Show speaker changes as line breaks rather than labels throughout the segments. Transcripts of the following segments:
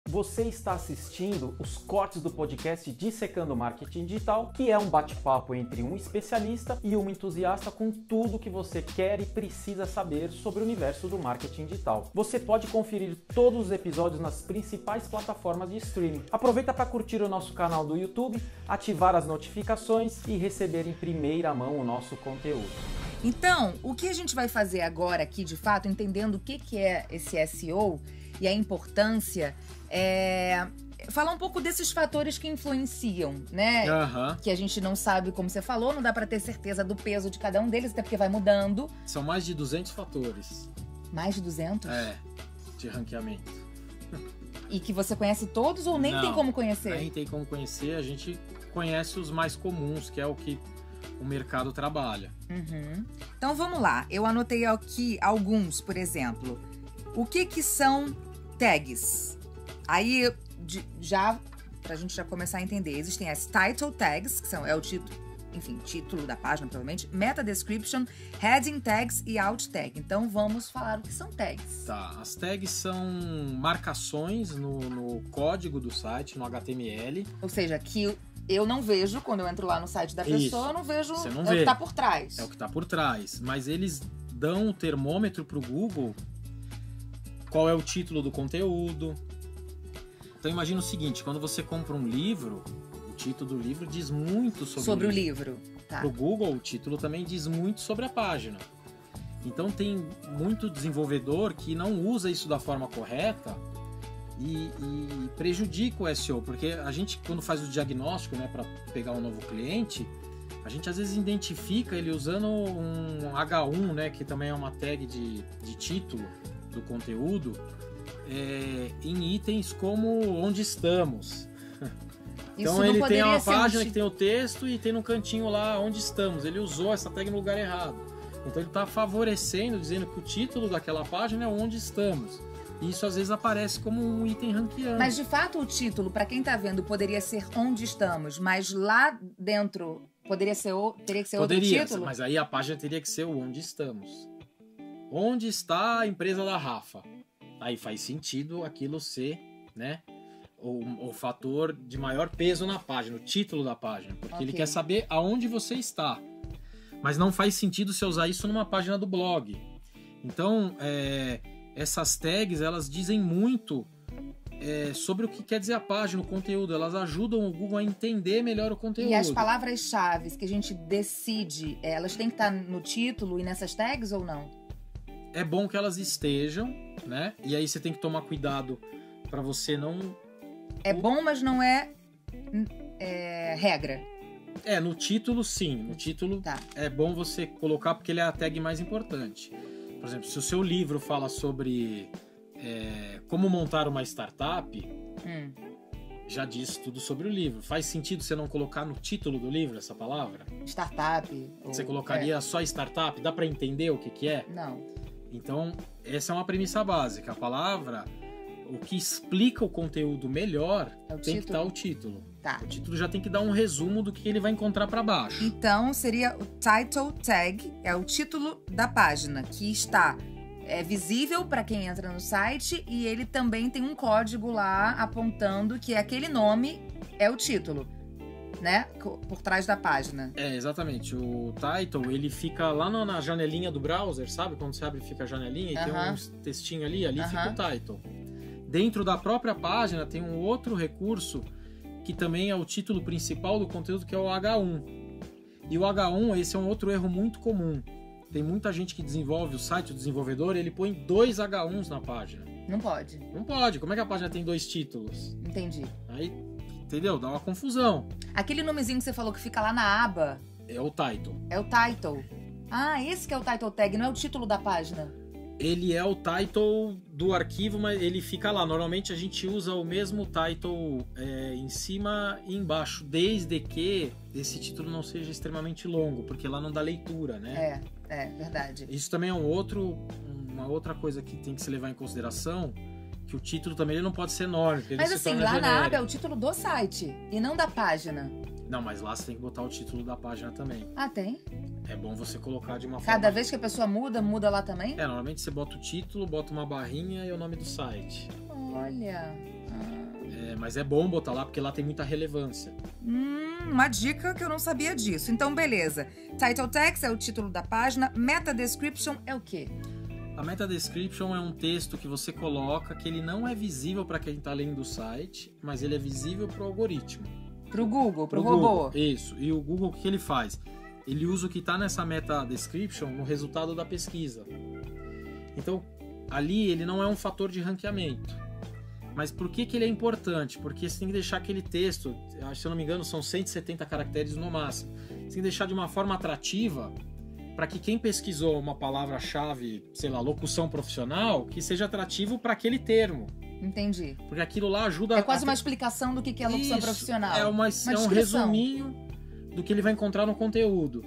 Você está assistindo os cortes do podcast Dissecando Marketing Digital, que é um bate-papo entre um especialista e um entusiasta com tudo que você quer e precisa saber sobre o universo do marketing digital. Você pode conferir todos os episódios nas principais plataformas de streaming. Aproveita para curtir o nosso canal do YouTube, ativar as notificações e receber em primeira mão o nosso conteúdo.
Então, o que a gente vai fazer agora aqui, de fato, entendendo o que é esse SEO e a importância, falar um pouco desses fatores que influenciam, né? Que a gente não sabe, como você falou, não dá para ter certeza do peso de cada um deles, até porque vai mudando.
São mais de 200 fatores.
Mais de 200?
De ranqueamento.
E que você conhece todos ou nem tem como conhecer?
Nem tem como conhecer, a gente conhece os mais comuns, que é o que o mercado trabalha.
Então vamos lá, eu anotei aqui alguns, por exemplo. O que são tags? Aí, pra gente já começar a entender, existem as title tags, que é o título da página, provavelmente, meta description, heading tags e alt tag. Então vamos falar o que são tags.
Tá, as tags são marcações no código do site, no HTML.
Ou seja, que eu não vejo, quando eu entro lá no site da pessoa, eu não vejo,
você não
vê.
O
que tá por trás.
É o que tá por trás. Mas eles dão o termômetro pro Google, qual é o título do conteúdo. Então imagina o seguinte, quando você compra um livro, o título do livro diz muito sobre o livro. Tá. Pro Google, o título também diz muito sobre a página. Então tem muito desenvolvedor que não usa isso da forma correta e prejudica o SEO, porque a gente, quando faz o diagnóstico, né, para pegar um novo cliente, a gente às vezes identifica ele usando um H1, né, que também é uma tag de título do conteúdo, em itens como onde estamos. Então ele tem uma página que tem o texto e tem no cantinho lá onde estamos. Ele usou essa tag no lugar errado. Então ele está favorecendo, dizendo que o título daquela página é onde estamos. E isso às vezes aparece como um item ranqueando.
Mas de fato o título, para quem está vendo, poderia ser onde estamos, mas lá dentro teria que ser outro título?
Mas aí a página teria que ser o onde estamos. Onde está a empresa da Rafa? Aí faz sentido aquilo ser, né, o fator de maior peso na página, o título da página, porque ele quer saber aonde você está. Mas não faz sentido você usar isso numa página do blog. Então, essas tags, elas dizem muito sobre o que quer dizer a página, o conteúdo. Elas ajudam o Google a entender melhor o conteúdo.
E as palavras-chave que a gente decide, elas têm que estar no título e nessas tags ou não?
É bom que elas estejam, né? E aí você tem que tomar cuidado para você não...
É bom, mas não é regra.
No título sim. No título é bom você colocar porque ele é a tag mais importante. Por exemplo, se o seu livro fala sobre como montar uma startup, já diz tudo sobre o livro. Faz sentido você não colocar no título do livro essa palavra?
Startup.
Você colocaria só startup? Dá para entender o que é?
Não.
Então, essa é uma premissa básica. A palavra, o que explica o conteúdo melhor, tem que estar o título.
Tá.
O título já tem que dar um resumo do que ele vai encontrar para baixo.
Então, seria o title tag, é o título da página, que está visível para quem entra no site e ele também tem um código lá apontando que aquele nome é o título, né? Por trás da página. Exatamente.
O title, ele fica lá na janelinha do browser, sabe? Quando você abre, fica a janelinha e tem uns textinhos ali fica o title. Dentro da própria página tem um outro recurso que também é o título principal do conteúdo, que é o H1. E o H1, esse é um outro erro muito comum. Tem muita gente que desenvolve o site, o desenvolvedor, ele põe 2 H1s na página.
Não pode.
Não pode. Como é que a página tem 2 títulos?
Entendi.
Aí, entendeu? Dá uma confusão.
Aquele nomezinho que você falou que fica lá na aba...
É o title.
É o title. Ah, esse que é o title tag, não é o título da página?
Ele é o title do arquivo, mas ele fica lá. Normalmente a gente usa o mesmo title em cima e embaixo, desde que esse título não seja extremamente longo, porque lá não dá leitura, né?
Verdade.
Isso também é uma outra coisa que tem que se levar em consideração, que o título também ele não pode ser enorme.
Mas assim, lá na aba é o título do site e não da página.
Não, mas lá você tem que botar o título da página também.
Ah, tem?
É bom você colocar de uma forma...
Cada vez que a pessoa muda lá também?
Normalmente você bota o título, bota uma barrinha e o nome do site.
Olha...
Mas é bom botar lá, porque lá tem muita relevância.
Uma dica que eu não sabia disso. Então, beleza. Title text é o título da página. Meta description é o quê?
A meta description é um texto que você coloca que ele não é visível para quem está lendo o site, mas ele é visível para o algoritmo.
Pro Google, pro robô.
Google, isso. E o Google, o que ele faz? Ele usa o que está nessa meta description no resultado da pesquisa. Então, ali ele não é um fator de ranqueamento. Mas por que ele é importante? Porque você tem que deixar aquele texto, se eu não me engano, são 170 caracteres no máximo. Você tem que deixar de uma forma atrativa para que quem pesquisou uma palavra-chave, sei lá, locução profissional, que seja atrativo para aquele termo.
Entendi.
Porque aquilo lá ajuda...
É quase uma explicação do que é locução profissional.
É um resuminho do que ele vai encontrar no conteúdo.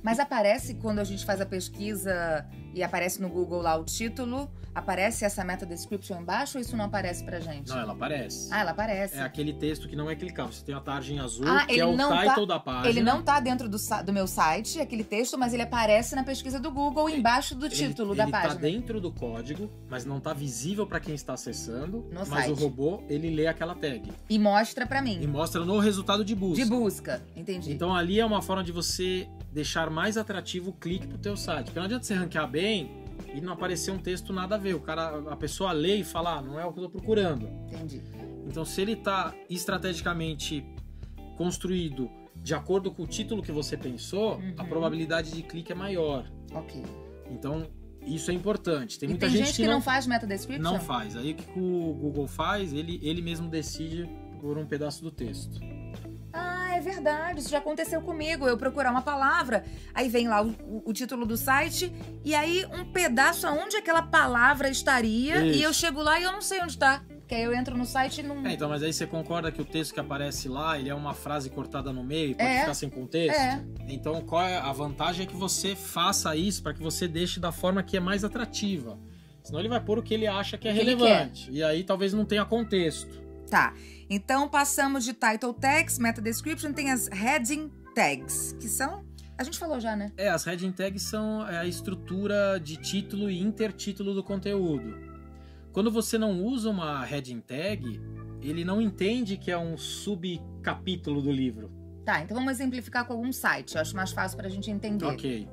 Mas aparece quando a gente faz a pesquisa e aparece no Google lá o título, aparece essa meta description embaixo ou isso não aparece pra gente?
Não, ela aparece.
Ah, ela aparece.
É aquele texto que não é clicável. Você tem a tarjinha azul, que
ele
é o
não
title da página.
Ele não tá dentro do meu site, aquele texto, mas ele aparece na pesquisa do Google embaixo do título da página.
Ele tá dentro do código, mas não tá visível pra quem está acessando.
No
mas
site.
O robô, ele lê aquela tag.
E mostra pra mim.
E mostra no resultado de busca.
De busca, entendi.
Então ali é uma forma de você deixar mais atrativo o clique pro teu site. Porque não adianta você ranquear bem e não aparecer um texto nada a ver. A pessoa lê e fala, não é o que eu tô procurando.
Entendi.
Então se ele tá estrategicamente construído de acordo com o título que você pensou, a probabilidade de clique é maior.
Ok.
Então isso é importante. Tem muita
tem
gente
que não faz meta description?
Não faz. Aí o que o Google faz? Ele mesmo decide por um pedaço do texto.
Ah, é verdade, isso já aconteceu comigo. Eu procurar uma palavra, aí vem lá o título do site, e aí um pedaço aonde aquela palavra estaria,
isso.
E eu chego lá e eu não sei onde tá. Porque aí eu entro no site e não...
Então, mas aí você concorda que o texto que aparece lá, ele é uma frase cortada no meio e pode ficar sem contexto? Então, qual é a vantagem? É que você faça isso para que você deixe da forma que é mais atrativa. Senão ele vai pôr o que ele acha que é relevante. E aí talvez não tenha contexto.
Tá, então passamos de title tags, meta description, tem as heading tags, que são... A gente falou já, né?
As heading tags são a estrutura de título e intertítulo do conteúdo. Quando você não usa uma heading tag, ele não entende que é um subcapítulo do livro.
Tá, então vamos exemplificar com algum site, eu acho mais fácil pra gente entender.
Ok.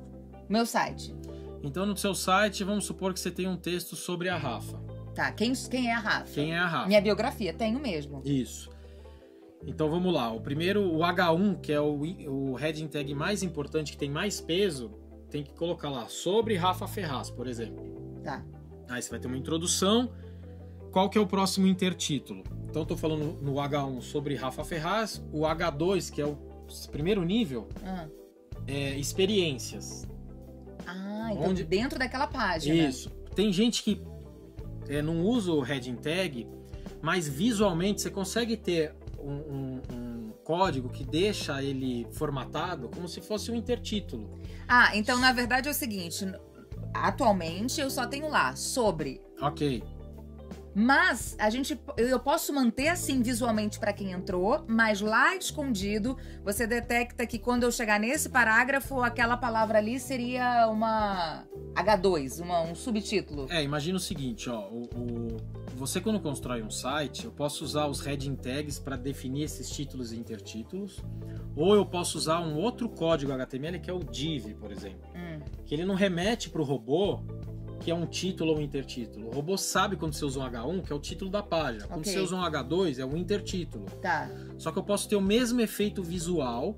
Meu site.
Então no seu site, vamos supor que você tem um texto sobre a Rafa.
Tá, quem é a Rafa?
Quem é a Rafa?
Minha biografia, tenho mesmo.
Isso. Então vamos lá. O primeiro, o H1, que é o heading tag mais importante, que tem mais peso, tem que colocar lá, sobre Rafa Ferraz, por exemplo.
Tá.
Aí você vai ter uma introdução. Qual que é o próximo intertítulo? Então eu tô falando no H1 sobre Rafa Ferraz. O H2, que é o primeiro nível, é experiências.
Ah, então dentro daquela página.
Isso. Tem gente que não usa o heading tag, mas visualmente você consegue ter um código que deixa ele formatado como se fosse um intertítulo.
Ah, então na verdade é o seguinte, atualmente eu só tenho lá sobre.
Ok.
Mas eu posso manter assim visualmente para quem entrou, mas lá escondido você detecta que quando eu chegar nesse parágrafo, aquela palavra ali seria uma H2, um subtítulo.
Imagina o seguinte, ó, você quando constrói um site, eu posso usar os heading tags para definir esses títulos e intertítulos, ou eu posso usar um outro código HTML que é o div, por exemplo, que ele não remete para o robô que é um título ou um intertítulo. O robô sabe quando você usa um H1, que é o título da página. Quando você usa um H2, é um intertítulo.
Tá.
Só que eu posso ter o mesmo efeito visual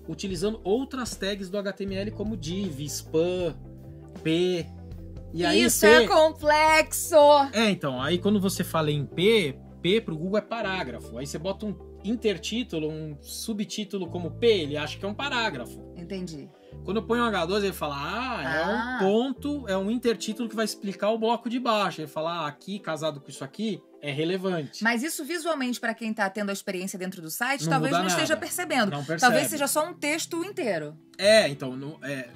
utilizando outras tags do HTML como div, span, p. E aí
isso é complexo!
Então, aí quando você fala em P pro Google é parágrafo. Aí você bota um intertítulo, um subtítulo como P, ele acha que é um parágrafo.
Entendi.
Quando eu ponho um H2, ele fala, é um ponto, é um intertítulo que vai explicar o bloco de baixo. Ele fala, aqui, casado com isso aqui, é relevante.
Mas isso visualmente, para quem tá tendo a experiência dentro do site, talvez não esteja percebendo.
Não percebe.
Talvez seja só um texto inteiro.
Então...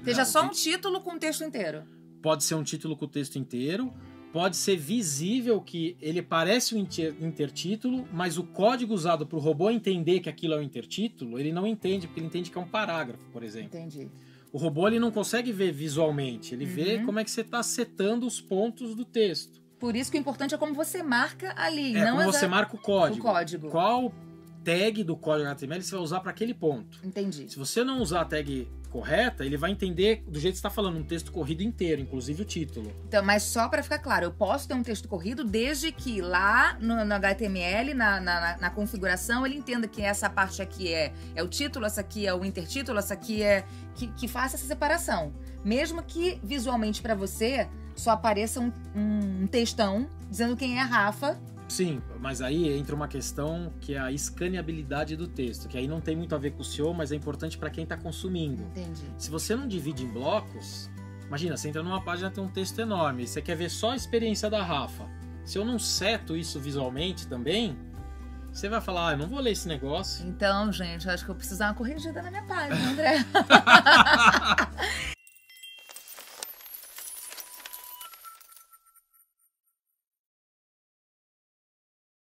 Seja só um título com texto inteiro.
Pode ser um título com o texto inteiro, pode ser visível que ele parece um intertítulo, mas o código usado para o robô entender que aquilo é um intertítulo, ele não entende, porque ele entende que é um parágrafo, por exemplo.
Entendi.
O robô ele não consegue ver visualmente, ele vê como é que você está setando os pontos do texto.
Por isso que o importante é como você marca ali. Não
como você marca o código.
O código.
Qual tag do código HTML você vai usar para aquele ponto.
Entendi.
Se você não usar a tag correta, ele vai entender do jeito que você está falando, um texto corrido inteiro, inclusive o título.
Então, mas só para ficar claro, eu posso ter um texto corrido desde que lá no HTML, na configuração, ele entenda que essa parte aqui é o título, essa aqui é o intertítulo, essa aqui é... Que faça essa separação. Mesmo que visualmente para você só apareça um textão dizendo quem é a Rafa.
Sim, mas aí entra uma questão que é a escaneabilidade do texto, que aí não tem muito a ver com o SEO, mas é importante para quem está consumindo.
Entendi.
Se você não divide em blocos, imagina, você entra numa página, tem um texto enorme, e você quer ver só a experiência da Rafa. Se eu não seto isso visualmente também, você vai falar, eu não vou ler esse negócio.
Então, gente, eu acho que eu preciso dar uma corrigida na minha página, André.